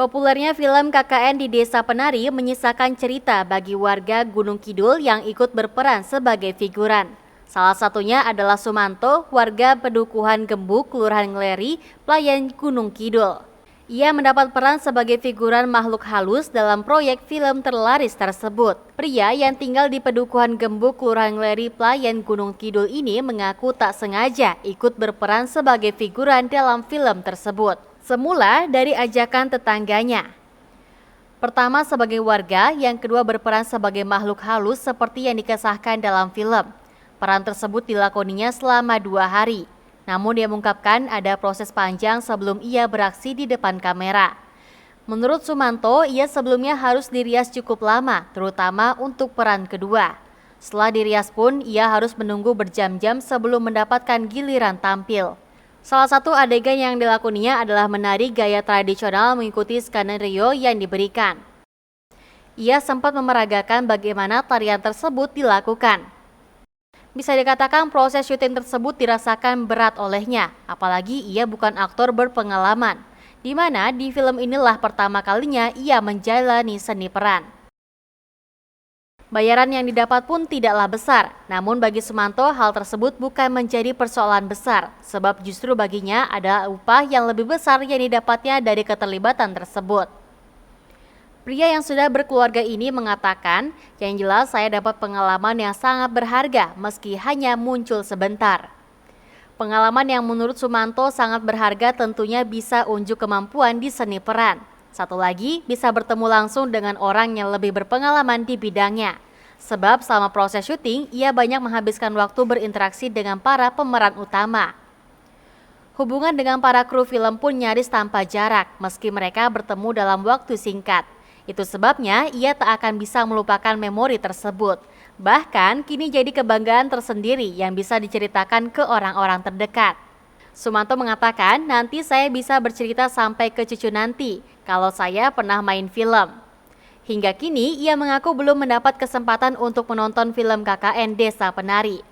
Populernya film KKN di Desa Penari menyisakan cerita bagi warga Gunung Kidul yang ikut berperan sebagai figuran. Salah satunya adalah Sumanto, warga Pedukuhan Gembuk, Kelurahan Ngleri, Playan Gunung Kidul. Ia mendapat peran sebagai figuran makhluk halus dalam proyek film terlaris tersebut. Pria yang tinggal di Pedukuhan Gembuk, Kelurahan Ngleri, Playan Gunung Kidul ini mengaku tak sengaja ikut berperan sebagai figuran dalam film tersebut. Semula dari ajakan tetangganya. Pertama sebagai warga, yang kedua berperan sebagai makhluk halus seperti yang dikisahkan dalam film. Peran tersebut dilakoninya selama 2 hari. Namun dia mengungkapkan ada proses panjang sebelum ia beraksi di depan kamera. Menurut Sumanto, ia sebelumnya harus dirias cukup lama, terutama untuk peran kedua. Setelah dirias pun, ia harus menunggu berjam-jam sebelum mendapatkan giliran tampil. Salah satu adegan yang dilakoninya adalah menari gaya tradisional mengikuti skenario yang diberikan. Ia sempat memeragakan bagaimana tarian tersebut dilakukan. Bisa dikatakan proses syuting tersebut dirasakan berat olehnya, apalagi ia bukan aktor berpengalaman, di mana di film inilah pertama kalinya ia menjalani seni peran. Bayaran yang didapat pun tidaklah besar, namun bagi Sumanto hal tersebut bukan menjadi persoalan besar, sebab justru baginya ada upah yang lebih besar yang didapatnya dari keterlibatan tersebut. Pria yang sudah berkeluarga ini mengatakan, yang jelas saya dapat pengalaman yang sangat berharga meski hanya muncul sebentar. Pengalaman yang menurut Sumanto sangat berharga tentunya bisa unjuk kemampuan di seni peran. Satu lagi, bisa bertemu langsung dengan orang yang lebih berpengalaman di bidangnya. Sebab selama proses syuting, ia banyak menghabiskan waktu berinteraksi dengan para pemeran utama. Hubungan dengan para kru film pun nyaris tanpa jarak, meski mereka bertemu dalam waktu singkat. Itu sebabnya ia tak akan bisa melupakan memori tersebut. Bahkan kini jadi kebanggaan tersendiri yang bisa diceritakan ke orang-orang terdekat. Sumanto mengatakan, nanti saya bisa bercerita sampai ke cucu nanti kalau saya pernah main film. Hingga kini, ia mengaku belum mendapat kesempatan untuk menonton film KKN Desa Penari.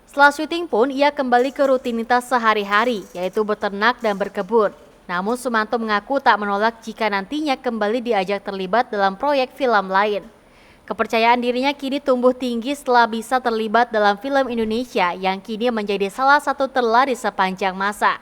Setelah syuting pun, ia kembali ke rutinitas sehari-hari, yaitu beternak dan berkebun. Namun Sumanto mengaku tak menolak jika nantinya kembali diajak terlibat dalam proyek film lain. Kepercayaan dirinya kini tumbuh tinggi setelah bisa terlibat dalam film Indonesia yang kini menjadi salah satu terlaris sepanjang masa.